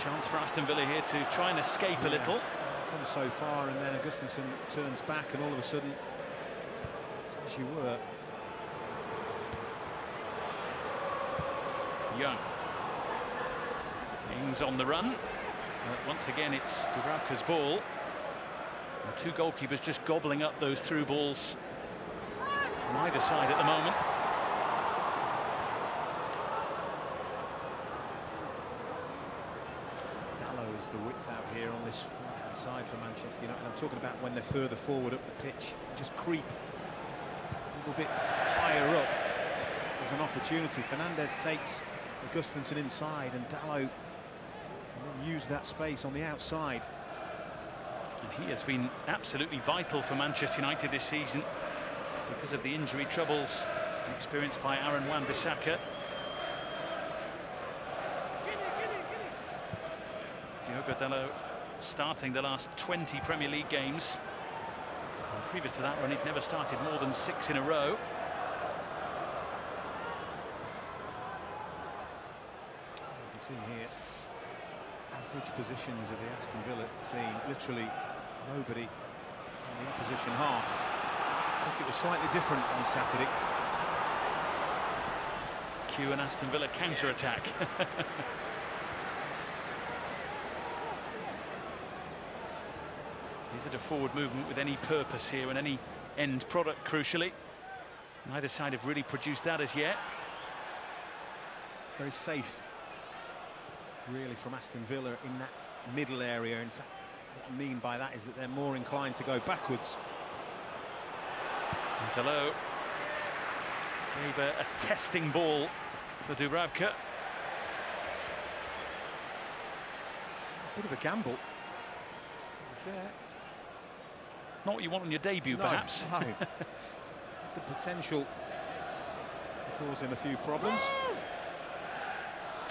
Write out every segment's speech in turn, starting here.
Chance for Aston Villa here to try and escape a little. Come so far, and then Augustinson turns back, and all of a sudden, it's as you were. Young. Ings on the run. Once again, it's Dubravka's ball. The two goalkeepers just gobbling up those through balls from either side at the moment. Dalot is the width out here on this right-hand side for Manchester United. I'm talking about when they're further forward up the pitch, just creep a little bit higher up. There's an opportunity. Fernandez takes Augustinson inside, and Dalot can then use that space on the outside. And he has been absolutely vital for Manchester United this season because of the injury troubles experienced by Aaron Wan-Bissaka. Diogo Dalot starting the last 20 Premier League games. And previous to that run, he'd never started more than 6 in a row. You can see here average positions of the Aston Villa team. Literally nobody in the opposition half. I think it was slightly different on Saturday. Cue an Aston Villa counter-attack. Is it a forward movement with any purpose here and any end product, crucially? Neither side have really produced that as yet. Very safe, really, from Aston Villa in that middle area. In fact, what I mean by that is that they're more inclined to go backwards. And Dalot gave a testing ball for Dubravka. A bit of a gamble, to be fair. Not what you want on your debut, No, perhaps. No. The potential to cause him a few problems.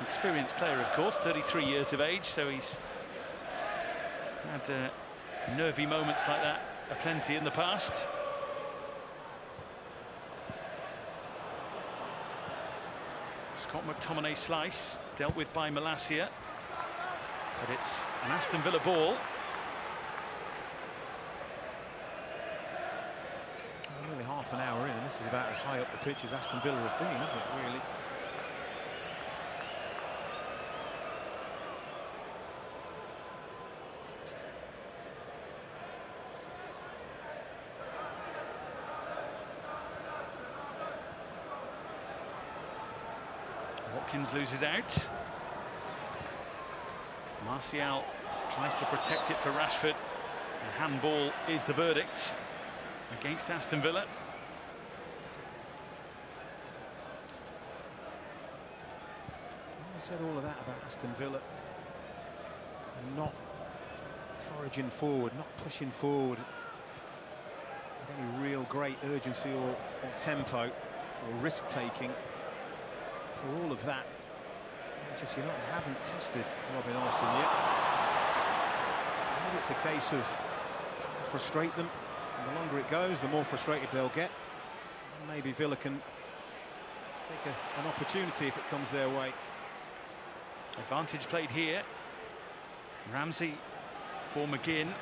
Experienced player, of course, 33 years of age, so he's had nervy moments like that aplenty in the past. Scott McTominay slice, dealt with by Malacia, but it's an Aston Villa ball. Nearly half an hour in, and this is about as high up the pitch as Aston Villa have been, isn't it, really? Watkins loses out. Martial tries to protect it for Rashford. A handball is the verdict against Aston Villa. I said all of that about Aston Villa and not foraging forward, not pushing forward with any real great urgency or tempo or risk-taking. For all of that, Manchester United haven't tested Robin Olsen yet. So maybe it's a case of trying to frustrate them. And the longer it goes, the more frustrated they'll get. And maybe Villa can take an opportunity if it comes their way. Advantage played here. Ramsey for McGinn.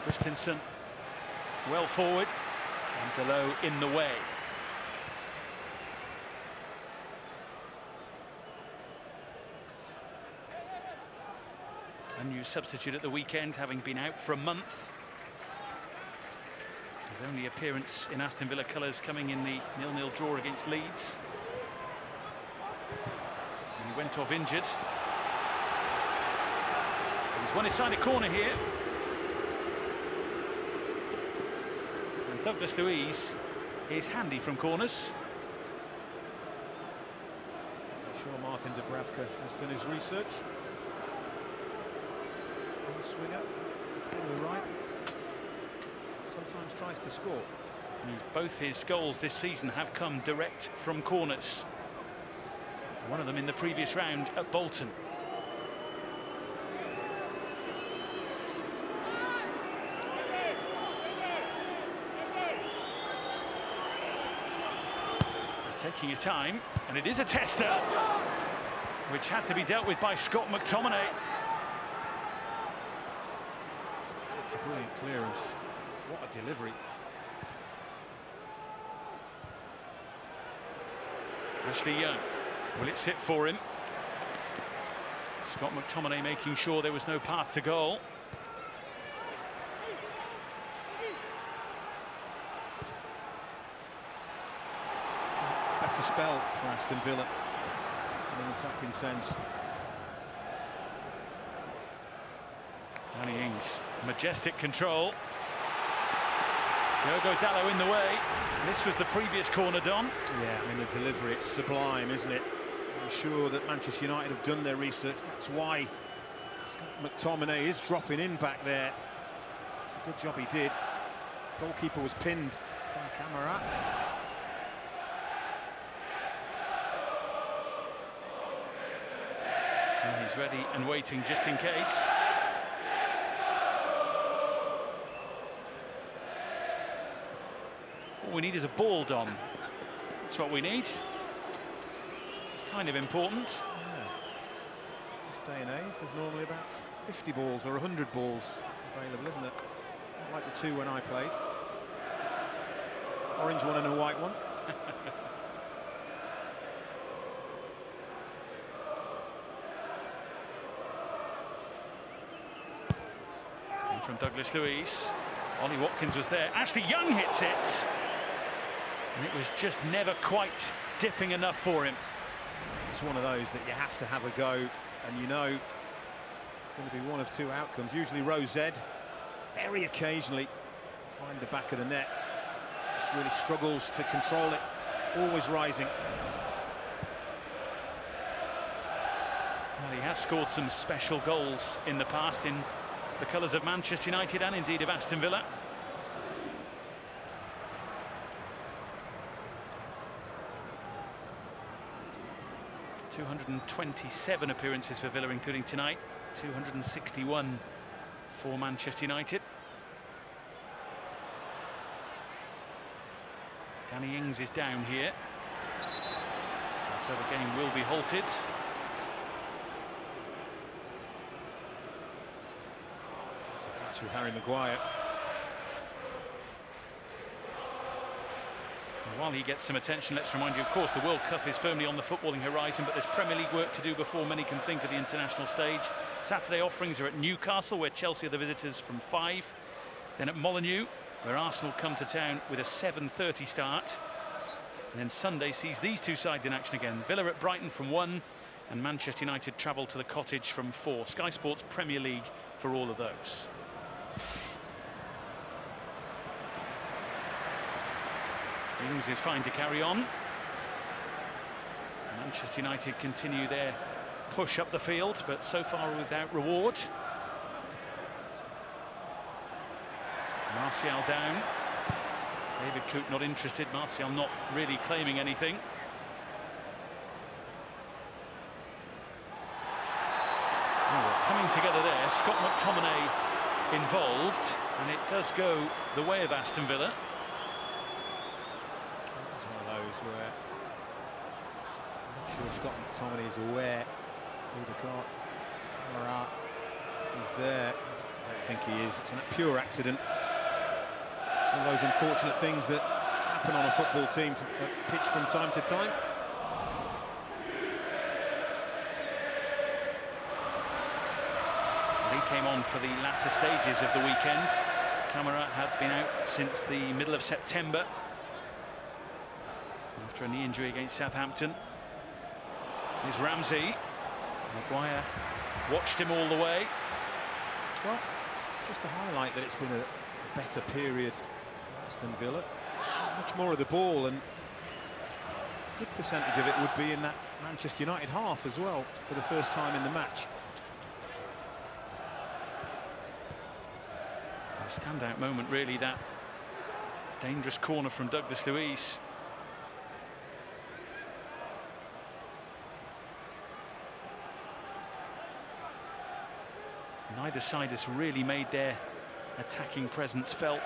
Christensen well forward, and Dalot in the way. A new substitute at the weekend, having been out for a month. His only appearance in Aston Villa colours coming in the 0-0 draw against Leeds. And he went off injured. He's won his side a corner here. And Douglas Luiz is handy from corners. I'm sure Martin Dubravka has done his research. Swinger, on the right, sometimes tries to score. Both his goals this season have come direct from corners. One of them in the previous round at Bolton. He's taking his time, and it is a tester. which had to be dealt with by Scott McTominay. It's a brilliant clearance. What a delivery. Ashley Young, will it sit for him? Scott McTominay making sure there was no path to goal. It's a better spell for Aston Villa in an attacking sense. Danny Ings, majestic control. Diogo Dalot in the way. This was the previous corner, Don. Yeah, I mean, the delivery, it's sublime, isn't it? I'm sure that Manchester United have done their research. That's why Scott McTominay is dropping in back there. It's a good job he did. Goalkeeper was pinned by Camara. And he's ready and waiting just in case. All we need is a ball, Don. That's what we need. It's kind of important. Yeah. This day and age, there's normally about 50 balls or 100 balls available, isn't it? Not like the two when I played. Orange one and a white one. And from Douglas Luiz, Ollie Watkins was there. Ashley Young hits it. And it was just never quite dipping enough for him. It's one of those that you have to have a go, and you know it's going to be one of two outcomes. Usually row Z, very occasionally find the back of the net. Just really struggles to control it, always rising. Well, he has scored some special goals in the past in the colours of Manchester United and indeed of Aston Villa. ...227 appearances for Villa, including tonight. 261 for Manchester United. Danny Ings is down here. And so the game will be halted. It's a catch with Harry Maguire. While he gets some attention, let's remind you, of course, the World Cup is firmly on the footballing horizon, but there's Premier League work to do before many can think of the international stage. Saturday offerings are at Newcastle, where Chelsea are the visitors from 5. Then at Molineux, where Arsenal come to town with a 7:30 start. And then Sunday sees these two sides in action again. Villa at Brighton from 1, and Manchester United travel to the Cottage from 4. Sky Sports Premier League for all of those. Ings is fine to carry on. Manchester United continue their push up the field, but so far without reward. Martial down. David Coote not interested. Martial not really claiming anything. Oh, coming together there. Scott McTominay involved, and it does go the way of Aston Villa. It's one of those where I'm not sure Scott McTominay is aware who the camera is there. In fact, I don't think he is. It's a pure accident. One of those unfortunate things that happen on a football team pitch from time to time. He came on for the latter stages of the weekend. Camara had been out since the middle of September after a knee injury against Southampton. Here's Ramsey. Maguire watched him all the way. Well, just to highlight that it's been a better period for Aston Villa. Much more of the ball, and a good percentage of it would be in that Manchester United half as well for the first time in the match. A standout moment, really, that dangerous corner from Douglas Luiz. Neither side has really made their attacking presence felt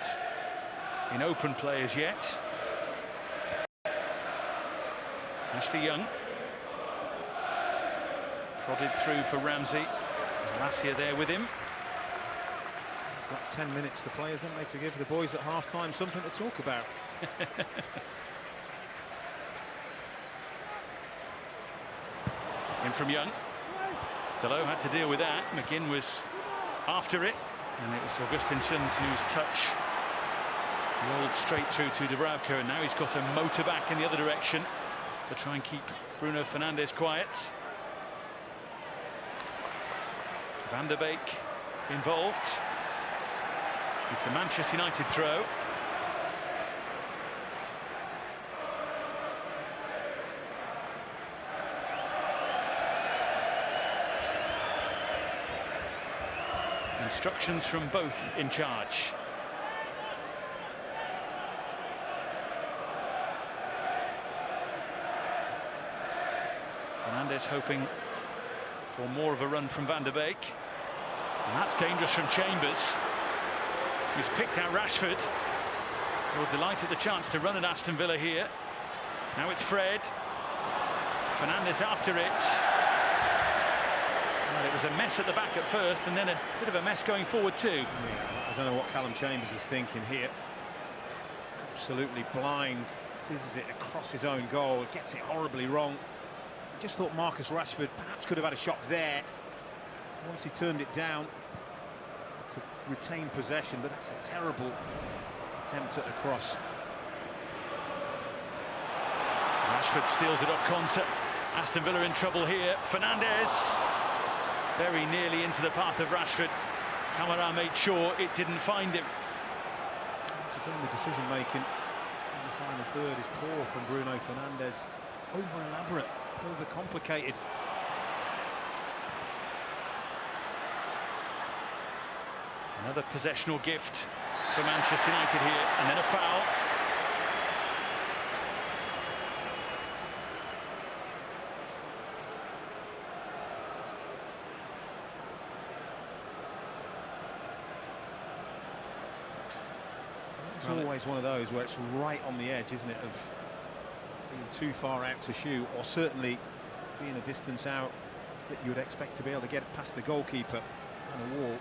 in open play as yet. Ashley Young. Prodded through for Ramsey. Lassia there with him. Got 10 minutes, the players, haven't they, to give the boys at half-time something to talk about. In from Young. Delo had to deal with that. McGinn was after it, and it was Augustinsson's whose touch rolled straight through to Dubravka, and now he's got a motor back in the other direction to try and keep Bruno Fernandes quiet. Van der Beek involved. It's a Manchester United throw. Instructions from both in charge. Fernandes hoping for more of a run from Van der Beek. And that's dangerous from Chambers. He's picked out Rashford. He'll delight at the chance to run at Aston Villa here. Now it's Fred. Fernandes after it. Well, it was a mess at the back at first, and then a bit of a mess going forward too. Yeah, I don't know what Callum Chambers is thinking here. Absolutely blind. Fizzes it across his own goal. Gets it horribly wrong. I just thought Marcus Rashford perhaps could have had a shot there. Once he turned it down to retain possession, but that's a terrible attempt at a cross. Rashford steals it off Konsa. Aston Villa in trouble here. Fernandes very nearly into the path of Rashford. Camara made sure it didn't find him. Once again, the decision making in the final third is poor from Bruno Fernandes. Over elaborate, over complicated. Another possessional gift for Manchester United here, and then a foul. It's always one of those where it's right on the edge, isn't it, of being too far out to shoot, or certainly being a distance out that you would expect to be able to get past the goalkeeper and a wall.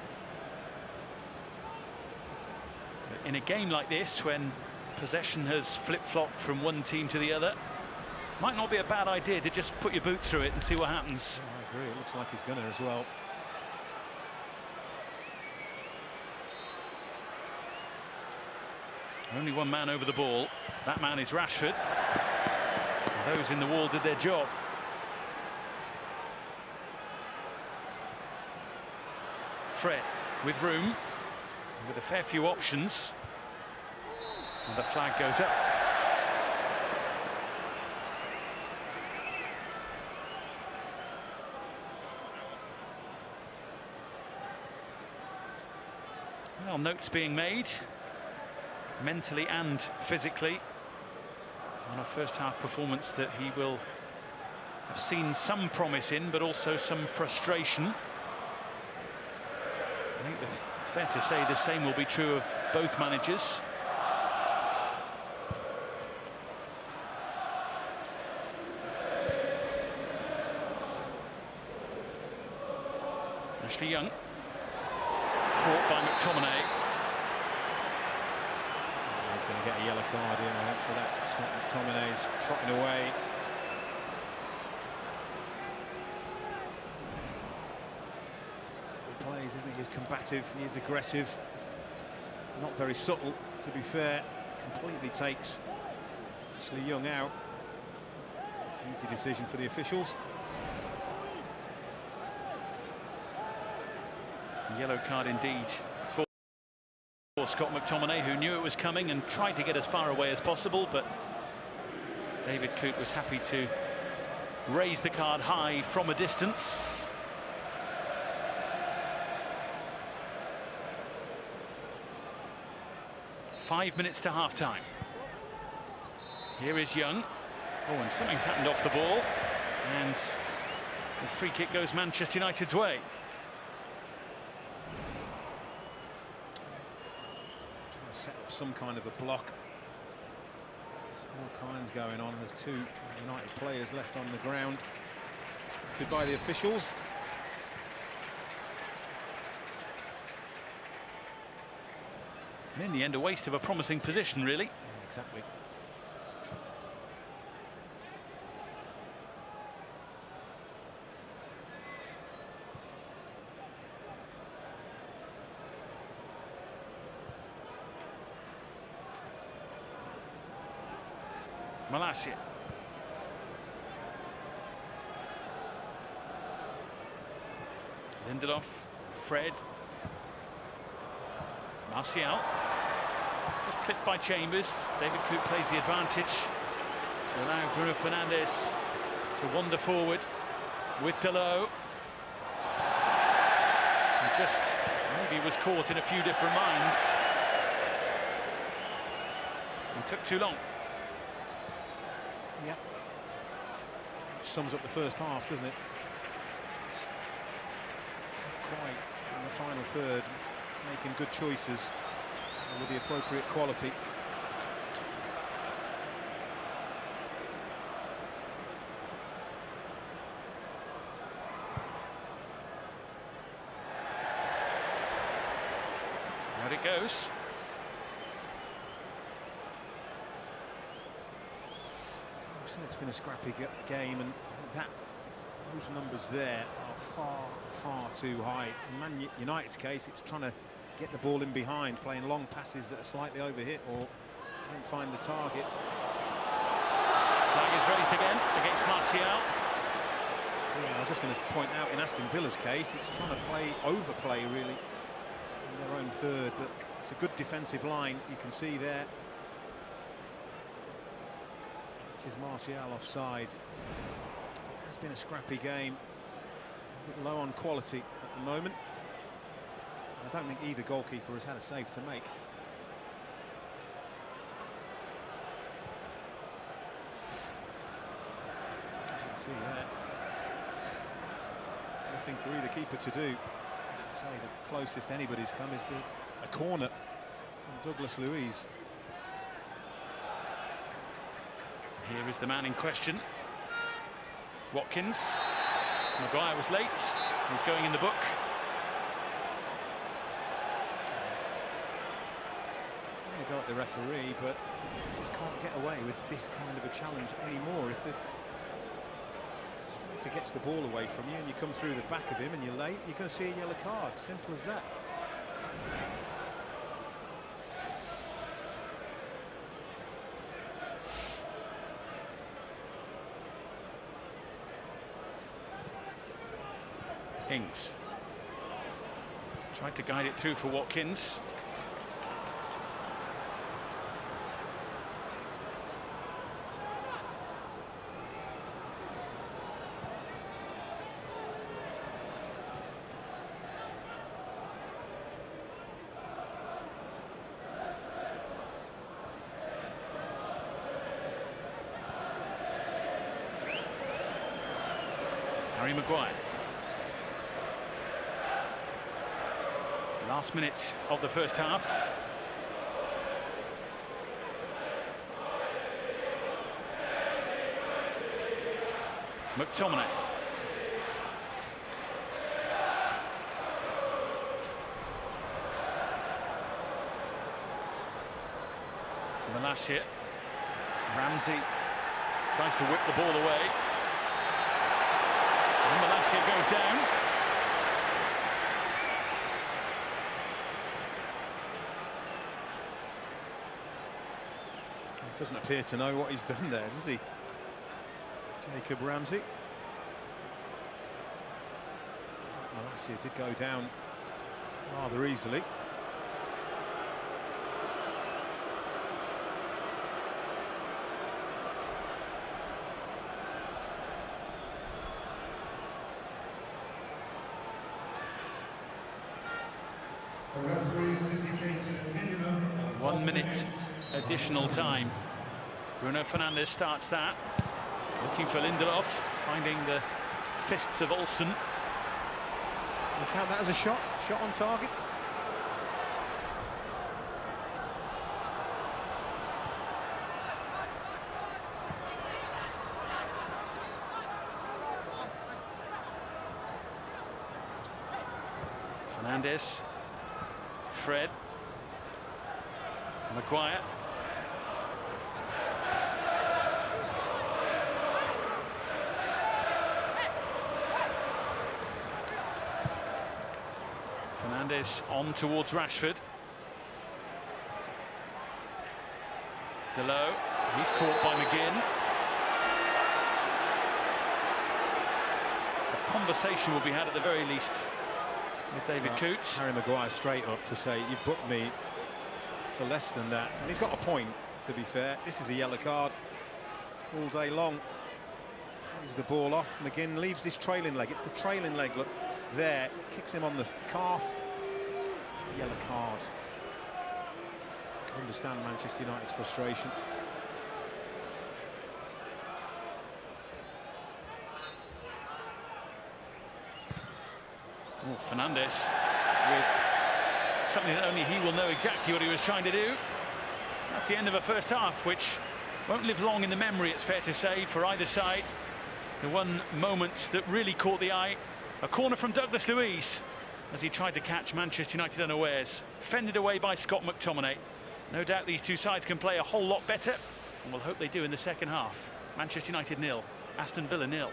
In a game like this, when possession has flip-flopped from one team to the other, might not be a bad idea to just put your boot through it and see what happens. Yeah, I agree, it looks like he's gonna as well. Only one man over the ball. That man is Rashford. And those in the wall did their job. Fred with room, with a fair few options. And the flag goes up. Well, notes being made, mentally and physically, on a first half performance that he will have seen some promise in, but also some frustration. I think it's fair to say the same will be true of both managers. Ashley Young, caught by McTominay. He's going to get a yellow card here, I hope, for that. McTominay's trotting away. He plays, isn't he? He's combative, he is aggressive. Not very subtle, to be fair. Completely takes Ashley Young out. Easy decision for the officials. Yellow card indeed for Scott McTominay, who knew it was coming and tried to get as far away as possible, but David Coote was happy to raise the card high from a distance. Five minutes to half-time. Here is Young. Oh, and something's happened off the ball, and the free kick goes Manchester United's way. Set up some kind of a block. There's all kinds going on. There's two United players left on the ground. spotted by the officials. And in the end, a waste of a promising position, really. Yeah, exactly. Malacia. Lindelof, Fred. Martial. Just clipped by Chambers. David Coote plays the advantage to allow Bruno Fernandes to wander forward with Dalot. He just maybe was caught in a few different minds. It took too long. Yeah. Which sums up the first half, doesn't it? Just not quite in the final third, making good choices with the appropriate quality. Out it goes. So it's been a scrappy game, and those numbers there are far too high. In Man United's case, it's trying to get the ball in behind, playing long passes that are slightly overhit or don't find the target. Flag is raised again against Martial. Yeah, I was just going to point out, in Aston Villa's case, it's trying to overplay really in their own third, but it's a good defensive line, you can see there. It is Martial offside. It has been a scrappy game, a bit low on quality at the moment. I don't think either goalkeeper has had a save to make. As you can see there, nothing for either keeper to do. As you say, the closest anybody's come is a corner from Douglas Luiz. Here is the man in question. Watkins. Maguire was late. He's going in the book. They go at the referee, but just can't get away with this kind of a challenge anymore. If the striker gets the ball away from you and you come through the back of him and you're late, you're going to see a yellow card. Simple as that. Ings tried to guide it through for Watkins. Harry Maguire. Last minute of the first half. McTominay. Malacia. Ramsey tries to whip the ball away. And Malacia goes down. Doesn't appear to know what he's done there, does he? Jacob Ramsey. Malacia did go down rather easily. The referee has indicated a minimum of 1 minute additional time. Bruno Fernandes starts that. Looking for Lindelof, finding the fists of Olsen. You count that as a shot on target. Fernandes, Fred, Maguire. Fernandes on towards Rashford. Delow, he's caught by McGinn. A conversation will be had at the very least with David Coots. Harry Maguire straight up to say, you've booked me for less than that. And he's got a point, to be fair. This is a yellow card all day long. Here's the ball off. McGinn leaves this trailing leg. It's the trailing leg, look, there. Kicks him on the calf. Yellow card. I understand Manchester United's frustration. Oh, Fernandes with something that only he will know exactly what he was trying to do. That's the end of a first half, which won't live long in the memory, it's fair to say, for either side. The one moment that really caught the eye, a corner from Douglas Luiz as he tried to catch Manchester United unawares. Fended away by Scott McTominay. No doubt these two sides can play a whole lot better, and we'll hope they do in the second half. Manchester United 0, Aston Villa 0.